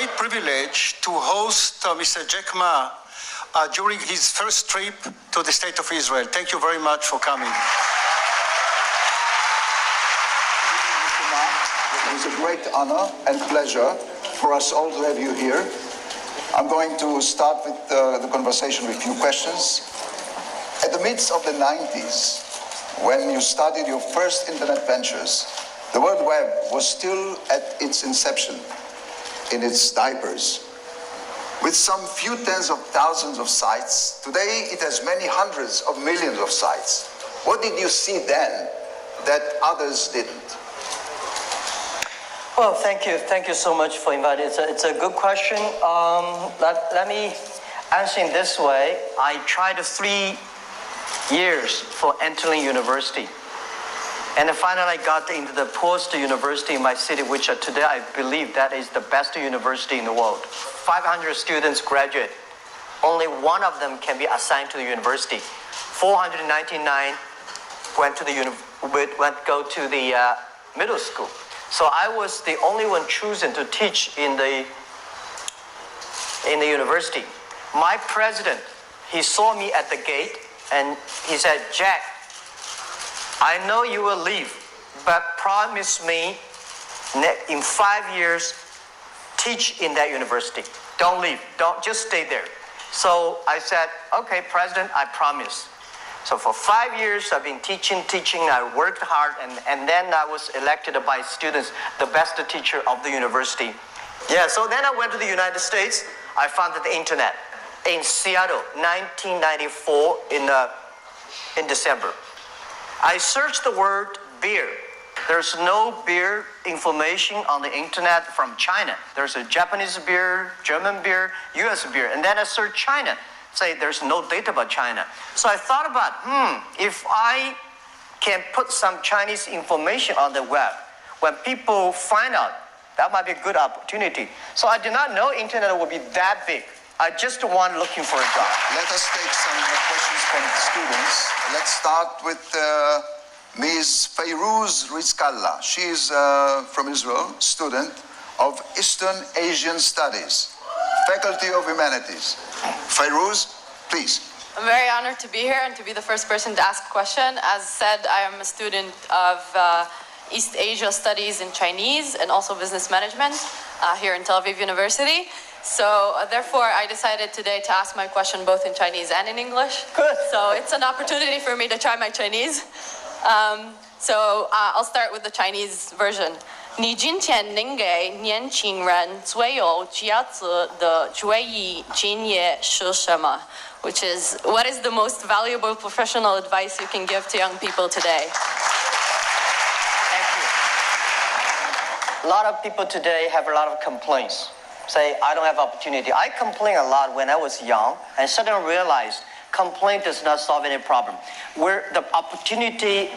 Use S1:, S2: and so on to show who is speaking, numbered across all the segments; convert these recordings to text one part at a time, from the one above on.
S1: great privilege to host Mr. Jack Ma during his first trip to the State of Israel. Thank you very much for coming.
S2: Mr. Ma, it is a great honor and pleasure for us all to have you here. I'm going to start with the conversation with a few questions. At the midst of the 90s, when you started your first internet ventures, the World Web was still at its inception, in its diapers. With some few tens of thousands of sites, today it has many hundreds of millions of sites. What did you see then that others didn't?
S3: Well, thank you. Thank you so much for inviting. It's a good question. Let me answer in this way. I tried 3 years for entering university. And then finally I got into the post-university in my city, which today I believe that is the best university in the world. 500 students graduate. Only one of them can be assigned to the university. 499 go to the middle school. So I was the only one chosen to teach in the university. My president, he saw me at the gate and he said, "Jack, I know you will leave, but promise me in 5 years, teach in that university. Don't leave, don't just stay there." So I said, "Okay, President, I promise." So for 5 years, I've been teaching. I worked hard, and then I was elected by students the best teacher of the university. Yeah, so then I went to the United States. I founded the internet in Seattle, 1994 in December. I searched the word beer. There's no beer information on the internet from China. There's a Japanese beer, German beer, US beer, and then I searched China. Say there's no data about China. So I thought about, if I can put some Chinese information on the web, when people find out, that might be a good opportunity. So I did not know internet would be that big. I just looking for a job.
S2: Let us take some questions from the students. Let's start with Ms. Fayrouz Rizkallah. She is from Israel, student of Eastern Asian Studies, Faculty of Humanities. Fayrouz, please.
S4: I'm very honored to be here and to be the first person to ask a question. As said, I am a student of East Asia Studies in Chinese and also Business Management here in Tel Aviv University. So therefore, I decided today to ask my question both in Chinese and in English.
S3: Good.
S4: So it's an opportunity for me to try my Chinese. So I'll start with the Chinese version. 你今天能给年轻人最有价值的专业经验是什么? Which is, what is the most valuable professional advice you can give to young people today?
S3: Thank you. A lot of people today have a lot of complaints. Say, I don't have opportunity. I complained a lot when I was young and suddenly realized complaint does not solve any problem. Where the opportunity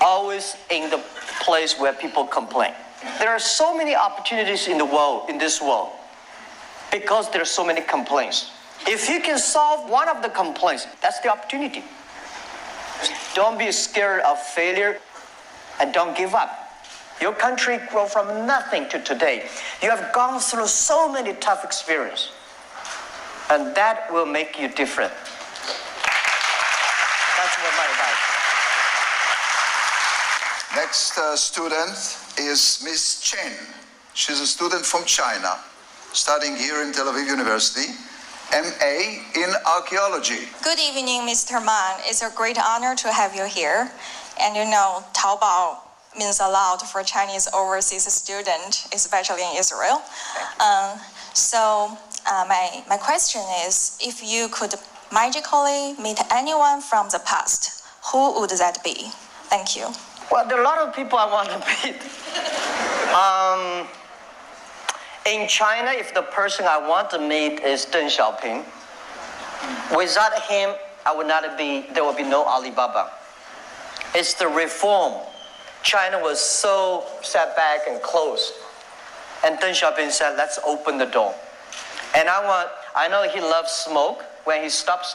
S3: always in the place where people complain. There are so many opportunities in the world, in this world, because there are so many complaints. If you can solve one of the complaints, that's the opportunity. Don't be scared of failure and don't give up. Your country grew from nothing to today. You have gone through so many tough experiences, and that will make you different. That's what my advice.
S2: Next student is Ms. Chen. She's a student from China, studying here in Tel Aviv University, MA in archaeology.
S5: Good evening, Mr. Man. It's a great honor to have you here. And you know, Taobao means a lot for Chinese overseas students, especially in Israel. My question is, if you could magically meet anyone from the past, who would that be? Thank you.
S3: Well, there are a lot of people I want to meet. In China, if the person I want to meet is Deng Xiaoping, without him, there would be no Alibaba. It's the reform. China was so set back and closed. And Deng Xiaoping said, let's open the door. And I know he loves smoke. When he stopped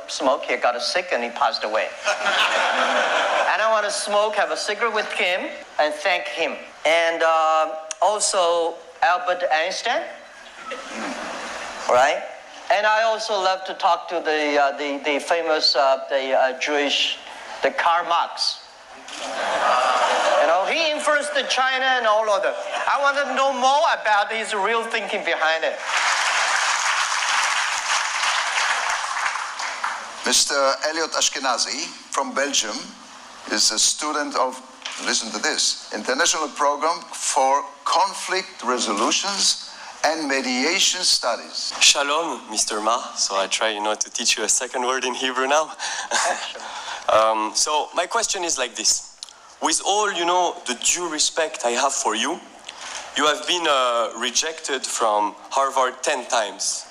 S3: smoke, he got sick and he passed away. And I want to have a cigarette with him and thank him. And also Albert Einstein, right? And I also love to talk to the famous Jewish, the Karl Marx. You know, he influenced China and all of them. I want to know more about his real thinking behind it.
S2: Mr. Elliot Ashkenazi from Belgium is a student of, listen to this, International Program for Conflict Resolutions and Mediation Studies.
S6: Shalom, Mr. Ma. So I try, to teach you a second word in Hebrew now. So my question is like this. With all, the due respect I have for you, you have been rejected from Harvard 10 times.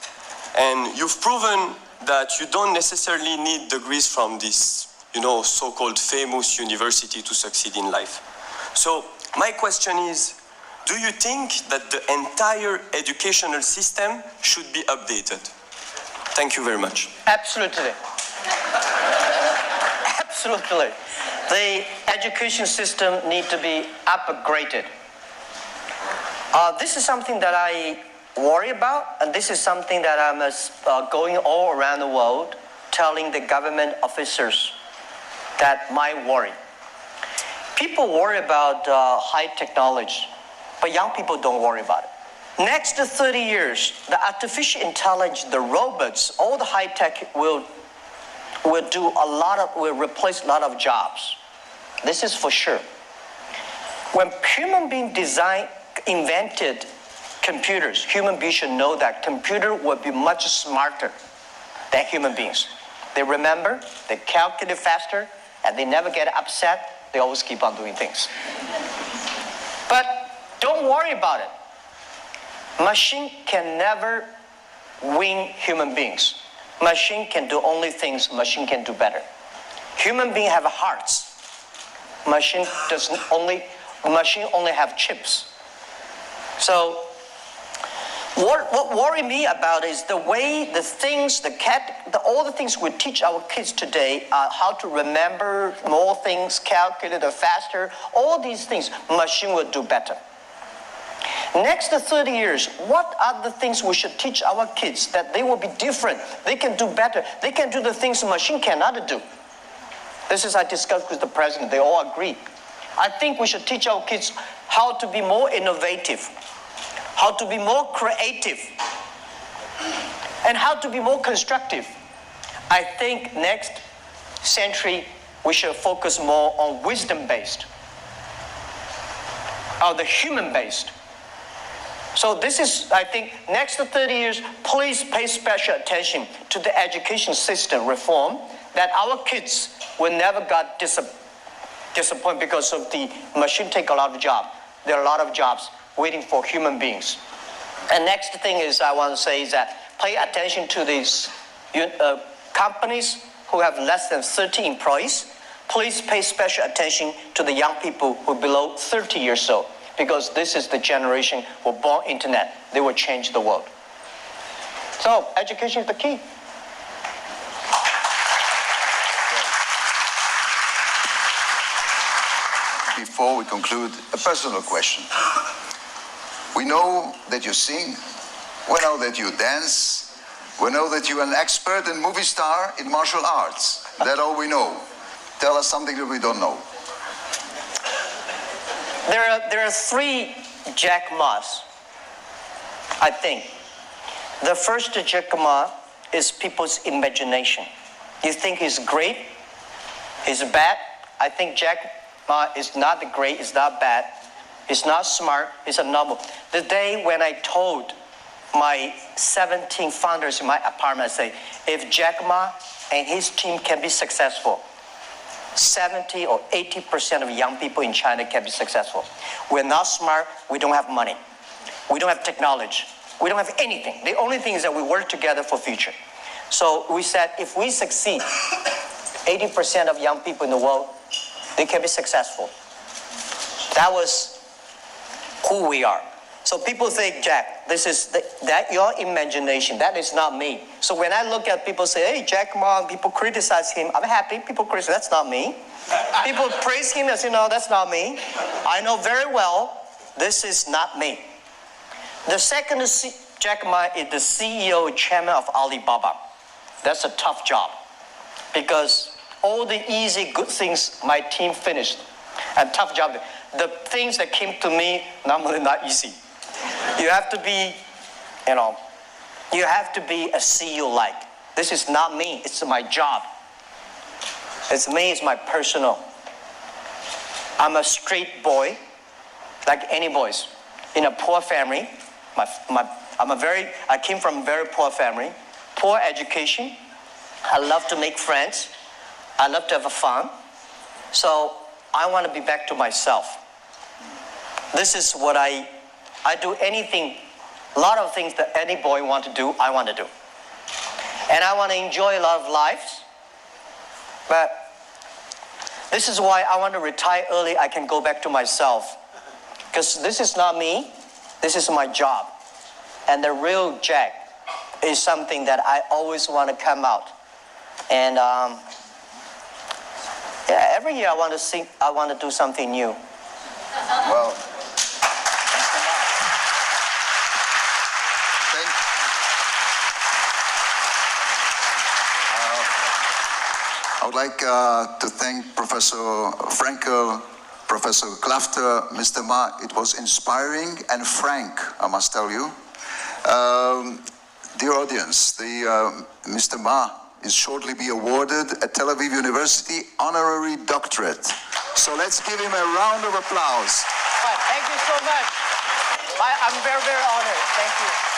S6: And you've proven that you don't necessarily need degrees from this, so-called famous university to succeed in life. So my question is, do you think that the entire educational system should be updated? Thank you very much.
S3: Absolutely. Absolutely. The education system needs to be upgraded. This is something that I worry about, and this is something that I'm going all around the world telling the government officers that my worry. People worry about high technology, but young people don't worry about it. Next 30 years, the artificial intelligence, the robots, all the high tech will replace a lot of jobs. This is for sure. When human beings invented computers, human beings should know that computer will be much smarter than human beings. They remember, they calculate faster, and they never get upset. They always keep on doing things. But don't worry about it. Machine can never win human beings. Machine can do only things machine can do better. Human beings have hearts. Machine only have chips. So what worry me about is the way all the things we teach our kids today, how to remember more things, calculate faster, all these things, machine will do better. Next 30 years, what are the things we should teach our kids that they will be different, they can do better, they can do the things machine cannot do? This is I discussed with the president, they all agree. I think we should teach our kids how to be more innovative, how to be more creative, and how to be more constructive. I think next century we should focus more on wisdom-based, or the human-based. So this is, I think, next 30 years, please pay special attention to the education system reform, that our kids will never get disappointed because of the machine take a lot of jobs. There are a lot of jobs waiting for human beings. And next thing is I want to say is that pay attention to these companies who have less than 30 employees. Please pay special attention to the young people who are below 30 years old, because this is the generation who are born internet. They will change the world. So education is the key.
S2: Before we conclude, a personal question. We know that you sing, we know that you dance, we know that you're an expert and movie star in martial arts. That's all we know. Tell us something that we don't know.
S3: There are three Jack Ma's, I think. The first Jack Ma is people's imagination. You think he's great, he's bad. I think Jack Ma is not great, he's not bad, he's not smart, he's a normal. The day when I told my 17 founders in my apartment, I say, if Jack Ma and his team can be successful, 70 or 80% of young people in China can be successful. We're not smart, we don't have money, we don't have technology, we don't have anything. The only thing is that we work together for future. So we said, if we succeed, 80% of young people in the world, they can be successful. That was who we are. So people think, Jack, this is that your imagination. That is not me. So when I look at people say, hey, Jack Ma, people criticize him, I'm happy. People criticize, that's not me. People praise him and say, no, that's not me. I know very well this is not me. The second Jack Ma is the CEO, chairman of Alibaba. That's a tough job because all the easy, good things my team finished. And tough job. The things that came to me, normally not easy. You have to be, you have to be a CEO like. This is not me, it's my job. It's me, it's my personal. I'm a straight boy, like any boys, in a poor family. I came from a very poor family, poor education. I love to make friends. I love to have fun. So I want to be back to myself. This is what I do anything, a lot of things that any boy want to do, I want to do. And I want to enjoy a lot of lives. But this is why I want to retire early. I can go back to myself. Because this is not me. This is my job. And the real Jack is something that I always want to come out. And every year I want to do something new.
S2: Well, I would like to thank Professor Frankel, Professor Klafter, Mr. Ma. It was inspiring and frank, I must tell you. Dear audience, Mr. Ma is shortly be awarded a Tel Aviv University honorary doctorate. So let's give him a round of applause.
S3: Thank you so much. I'm very, very honored. Thank you.